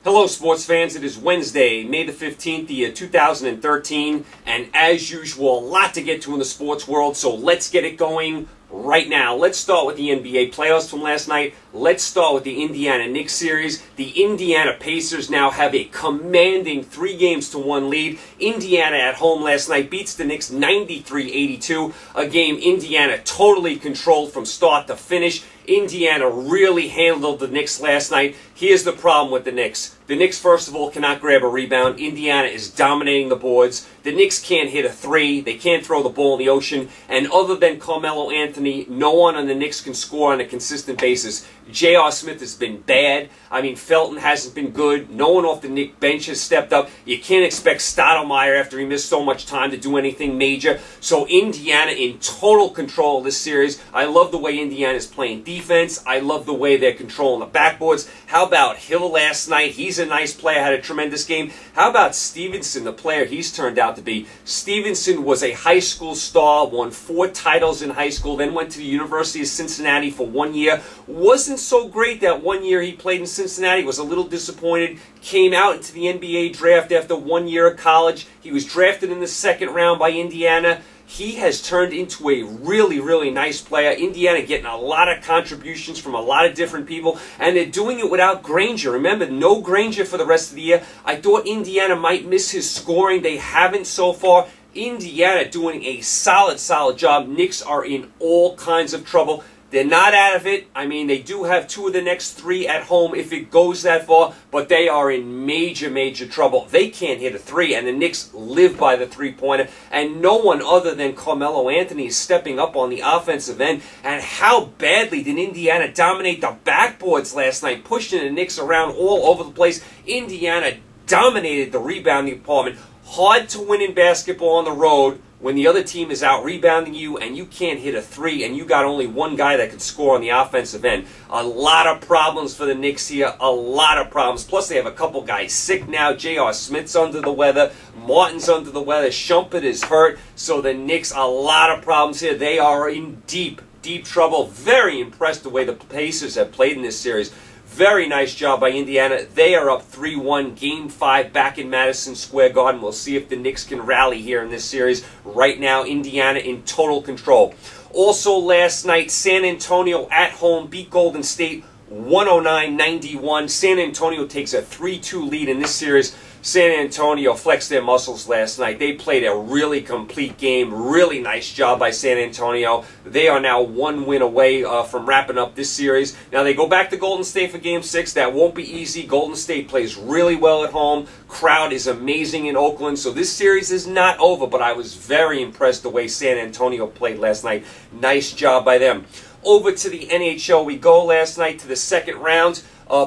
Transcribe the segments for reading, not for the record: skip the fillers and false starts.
Hello, sports fans. It is Wednesday, May the 15th, the year 2013, and as usual, a lot to get to in the sports world, so let's get it going right now. Let's start with the NBA playoffs from last night. Let's start with the Indiana Knicks series. The Indiana Pacers now have a commanding 3-1 lead. Indiana at home last night beats the Knicks 93-82, a game Indiana totally controlled from start to finish. Indiana really handled the Knicks last night. Here's the problem with the Knicks. The Knicks, first of all, cannot grab a rebound. Indiana is dominating the boards. The Knicks can't hit a three. They can't throw the ball in the ocean. And other than Carmelo Anthony, no one on the Knicks can score on a consistent basis. J.R. Smith has been bad. I mean, Felton hasn't been good. No one off the Knicks bench has stepped up. You can't expect Stoudemire, after he missed so much time, to do anything major. So Indiana in total control of this series. I love the way Indiana is playing defense. I love the way they're controlling the backboards. How about Hill last night? He's a nice player, had a tremendous game. How about Stevenson, the player he's turned out to be? Stevenson was a high school star, won 4 titles in high school, then went to the University of Cincinnati for 1 year. Wasn't so great that 1 year he played in Cincinnati. Was a little disappointed. Came out into the NBA draft after 1 year of college. He was drafted in the 2nd round by Indiana. He has turned into a really, really nice player. Indiana getting a lot of contributions from a lot of different people, and they're doing it without Granger. Remember, no Granger for the rest of the year. I thought Indiana might miss his scoring. They haven't so far. Indiana doing a solid job. Knicks are in all kinds of trouble. They're not out of it. I mean, they do have 2 of the next 3 at home if it goes that far, but they are in major trouble. They can't hit a 3, and the Knicks live by the three-pointer, and no one other than Carmelo Anthony is stepping up on the offensive end. And how badly did Indiana dominate the backboards last night, pushing the Knicks around all over the place. Indiana dominated the rebounding department. Hard to win in basketball on the road when the other team is out rebounding you and you can't hit a 3 and you got only one guy that can score on the offensive end. A lot of problems for the Knicks here. A lot of problems. Plus, they have a couple guys sick now. J.R. Smith's under the weather. Martin's under the weather. Shumpert is hurt. So the Knicks, a lot of problems here. They are in deep trouble. Very impressed the way the Pacers have played in this series. Very nice job by Indiana. They are up 3-1, Game 5 back in Madison Square Garden. We'll see if the Knicks can rally here in this series. Right now, Indiana in total control. Also last night, San Antonio at home beat Golden State 109-91. San Antonio takes a 3-2 lead in this series. San Antonio flexed their muscles last night. They played a really complete game. Really nice job by San Antonio. They are now 1 win away from wrapping up this series. Now they go back to Golden State for Game 6. That won't be easy. Golden State plays really well at home. Crowd is amazing in Oakland. So this series is not over, but I was very impressed the way San Antonio played last night. Nice job by them. Over to the NHL we go last night to the 2nd round.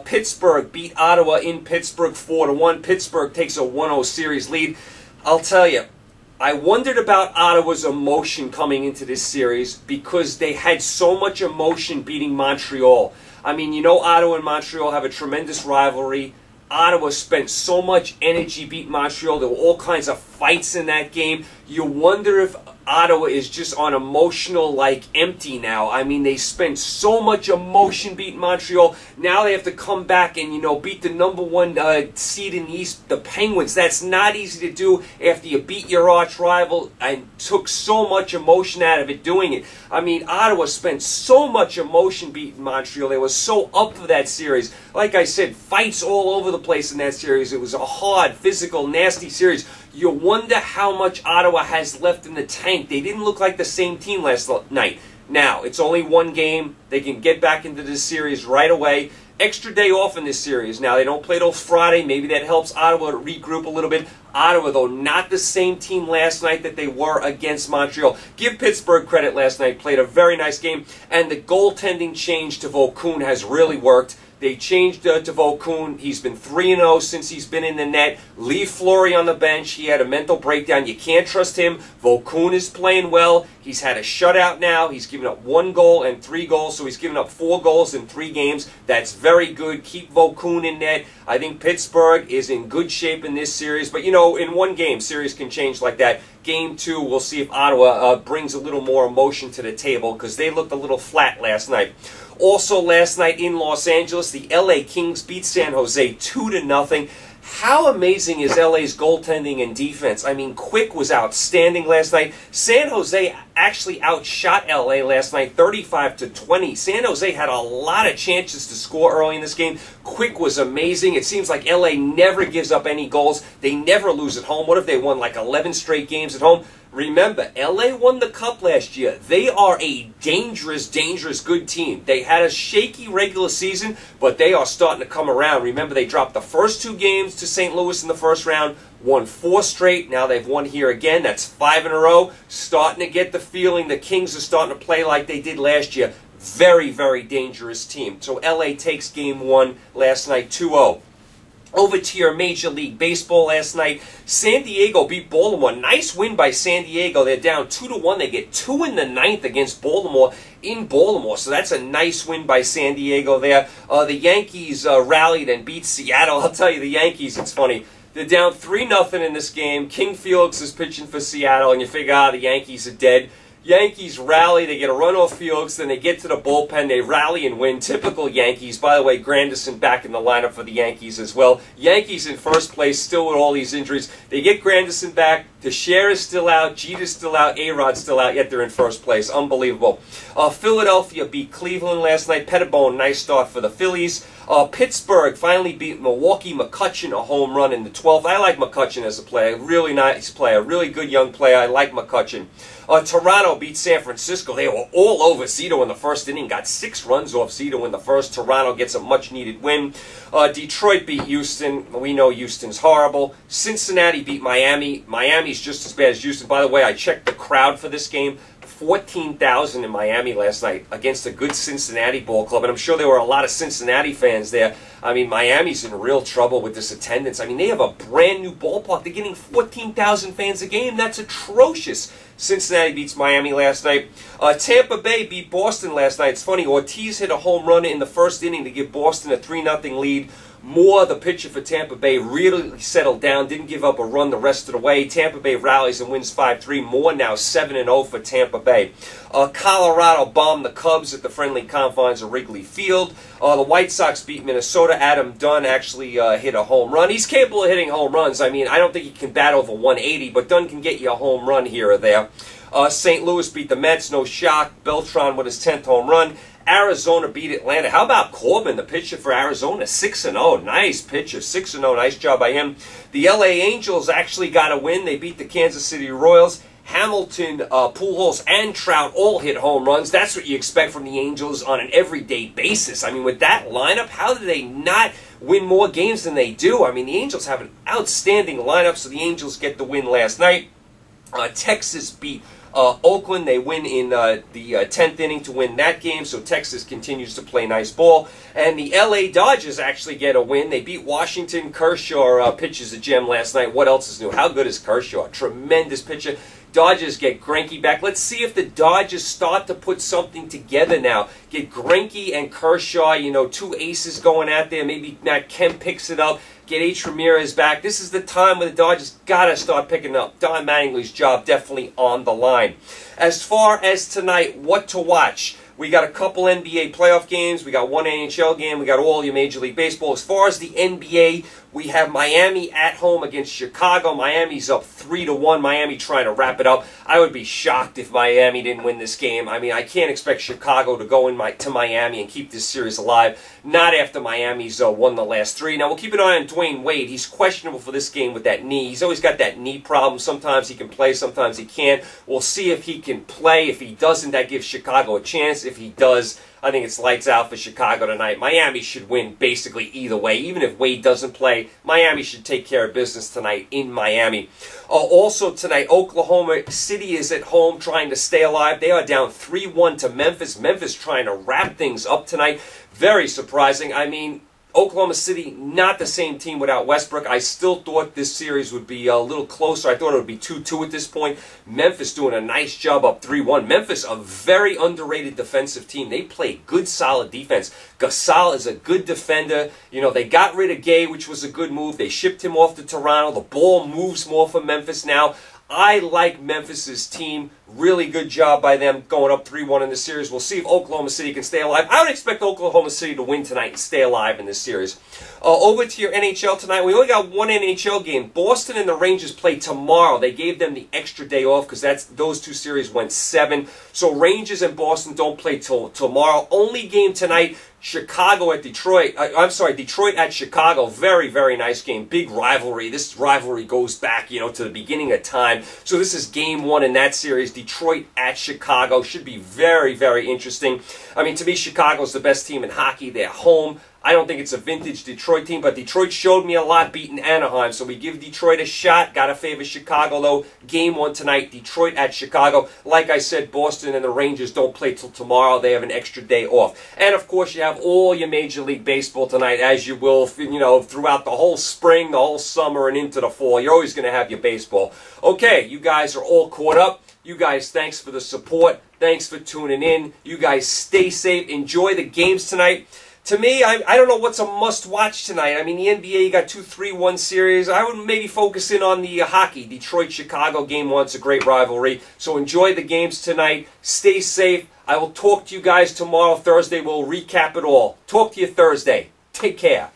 Pittsburgh beat Ottawa in Pittsburgh 4-1. Pittsburgh takes a 1-0 series lead. I'll tell you, I wondered about Ottawa's emotion coming into this series because they had so much emotion beating Montreal. I mean, you know, Ottawa and Montreal have a tremendous rivalry. Ottawa spent so much energy beating Montreal. There were all kinds of fights in that game. You wonder if Ottawa is just on emotional, empty now. I mean, they spent so much emotion beating Montreal. Now they have to come back and, beat the #1 seed in the East, the Penguins. That's not easy to do after you beat your arch rival and took so much emotion out of it doing it. I mean, Ottawa spent so much emotion beating Montreal. They were so up for that series. Like I said, fights all over the place in that series. It was a hard, physical, nasty series. You wonder how much Ottawa has left in the tank. They didn't look like the same team last night. Now, it's only 1 game. They can get back into this series right away. Extra day off in this series. Now, they don't play till Friday. Maybe that helps Ottawa to regroup a little bit. Ottawa, though, not the same team last night that they were against Montreal. Give Pittsburgh credit last night. Played a very nice game. And the goaltending change to Vokoun has really worked. They changed to Vokoun. He's been 3-0 since he's been in the net. Leave Fleury on the bench. He had a mental breakdown. You can't trust him. Vokoun is playing well. He's had a shutout now. He's given up 1 goal and 3 goals, so he's given up 4 goals in 3 games. That's very good. Keep Vokoun in net. I think Pittsburgh is in good shape in this series. But, in 1 game, series can change like that. Game 2, we'll see if Ottawa brings a little more emotion to the table because they looked a little flat last night. Also last night in Los Angeles, the LA Kings beat San Jose 2-0. How amazing is LA's goaltending and defense? I mean, Quick was outstanding last night. San Jose actually outshot LA last night 35-20. San Jose had a lot of chances to score early in this game. Quick was amazing. It seems like LA never gives up any goals. They never lose at home. What if they won like 11 straight games at home? Remember, LA won the Cup last year. They are a dangerous, dangerous good team. They had a shaky regular season, but they are starting to come around. Remember, they dropped the first 2 games to St. Louis in the first round, won 4 straight. Now they've won here again. That's 5 in a row. Starting to get the feeling the Kings are starting to play like they did last year. Very, very dangerous team. So LA takes game 1 last night, 2-0. Over to your Major League Baseball last night. San Diego beat Baltimore. Nice win by San Diego. They're down 2-1. They get 2 in the 9th against Baltimore in Baltimore. So that's a nice win by San Diego there. The Yankees rallied and beat Seattle. I'll tell you, the Yankees, it's funny. They're down 3-0 in this game. King Felix is pitching for Seattle, and you figure, the Yankees are dead. Yankees rally, they get a run off Felix, then they get to the bullpen, they rally and win. Typical Yankees. By the way, Granderson back in the lineup for the Yankees as well. Yankees in first place, still with all these injuries. They get Granderson back, Teixeira's still out, Jeter's still out, A-Rod's still out, yet they're in first place. Unbelievable. Philadelphia beat Cleveland last night. Pettibone, nice start for the Phillies. Pittsburgh finally beat Milwaukee. McCutchen, a home run in the 12th. I like McCutchen as a player. Really nice player. Really good young player. I like McCutchen. Toronto beat San Francisco. They were all over Zito in the first inning. Got 6 runs off Zito in the first. Toronto gets a much-needed win. Detroit beat Houston. We know Houston's horrible. Cincinnati beat Miami. Miami's just as bad as Houston. By the way, I checked the crowd for this game. 14,000 in Miami last night against a good Cincinnati ball club. And I'm sure there were a lot of Cincinnati fans there. I mean, Miami's in real trouble with this attendance. I mean, they have a brand new ballpark. They're getting 14,000 fans a game. That's atrocious. Cincinnati beats Miami last night. Tampa Bay beat Boston last night. It's funny, Ortiz hit a home run in the first inning to give Boston a 3-0 lead. Moore, the pitcher for Tampa Bay, really settled down, didn't give up a run the rest of the way. Tampa Bay rallies and wins 5-3. Moore now 7-0 for Tampa Bay. Colorado bombed the Cubs at the friendly confines of Wrigley Field. The White Sox beat Minnesota. Adam Dunn actually hit a home run. He's capable of hitting home runs. I mean, I don't think he can bat over 180, but Dunn can get you a home run here or there. St. Louis beat the Mets, no shock. Beltran with his 10th home run. Arizona beat Atlanta. How about Corbin, the pitcher for Arizona? 6-0. Nice pitcher. 6-0. Nice job by him. The LA Angels actually got a win. They beat the Kansas City Royals. Hamilton, Pujols, and Trout all hit home runs. That's what you expect from the Angels on an everyday basis. I mean, with that lineup, how do they not win more games than they do? I mean, the Angels have an outstanding lineup, so the Angels get the win last night. Texas beat Oakland. They win in the 10th inning to win that game, so Texas continues to play nice ball. And the LA Dodgers actually get a win. They beat Washington. Kershaw pitches a gem last night. What else is new? How good is Kershaw? Tremendous pitcher. Dodgers get Greinke back. Let's see if the Dodgers start to put something together now. Get Greinke and Kershaw, you know, 2 aces going out there. Maybe Matt Kemp picks it up. Get H. Ramirez back. This is the time where the Dodgers got to start picking up. Don Mattingly's job definitely on the line. As far as tonight, what to watch? We got a couple NBA playoff games. We got one NHL game. We got all your Major League Baseball. As far as the NBA, we have Miami at home against Chicago. Miami's up 3-1. Miami trying to wrap it up. I would be shocked if Miami didn't win this game. I mean, I can't expect Chicago to go to Miami and keep this series alive. Not after Miami's won the last 3. Now, we'll keep an eye on Dwayne Wade. He's questionable for this game with that knee. He's always got that knee problem. Sometimes he can play, sometimes he can't. We'll see if he can play. If he doesn't, that gives Chicago a chance. If he does, I think it's lights out for Chicago tonight. Miami should win basically either way. Even if Wade doesn't play, Miami should take care of business tonight in Miami. Also tonight, Oklahoma City is at home trying to stay alive. They are down 3-1 to Memphis. Memphis trying to wrap things up tonight. Very surprising. I mean, Oklahoma City, not the same team without Westbrook. I still thought this series would be a little closer. I thought it would be 2-2 at this point. Memphis doing a nice job up 3-1. Memphis, a very underrated defensive team. They play good, solid defense. Gasol is a good defender. You know, they got rid of Gay, which was a good move. They shipped him off to Toronto. The ball moves more for Memphis now. I like Memphis's team. Really good job by them going up 3-1 in the series. We'll see if Oklahoma City can stay alive. I would expect Oklahoma City to win tonight and stay alive in this series. Over to your NHL tonight. We only got one NHL game. Boston and the Rangers play tomorrow. They gave them the extra day off because those two series went 7. So Rangers and Boston don't play till tomorrow. Only game tonight. Chicago at Detroit. Detroit at Chicago. Very, very nice game. Big rivalry. This rivalry goes back, to the beginning of time. So this is game 1 in that series. Detroit at Chicago. Should be very, very interesting. I mean, to me, Chicago's the best team in hockey. They're home. I don't think it's a vintage Detroit team, but Detroit showed me a lot beating Anaheim, so we give Detroit a shot. Got to favor Chicago, though. Game 1 tonight, Detroit at Chicago. Like I said, Boston and the Rangers don't play till tomorrow. They have an extra day off. And, of course, you have all your Major League Baseball tonight, as you will, throughout the whole spring, the whole summer, and into the fall. You're always going to have your baseball. Okay, you guys are all caught up. You guys, thanks for the support. Thanks for tuning in. You guys stay safe. Enjoy the games tonight. To me, I don't know what's a must-watch tonight. I mean, the NBA, you got 2 3-1 series. I would maybe focus in on the hockey. Detroit-Chicago game 1. It's a great rivalry. So enjoy the games tonight. Stay safe. I will talk to you guys tomorrow, Thursday. We'll recap it all. Talk to you Thursday. Take care.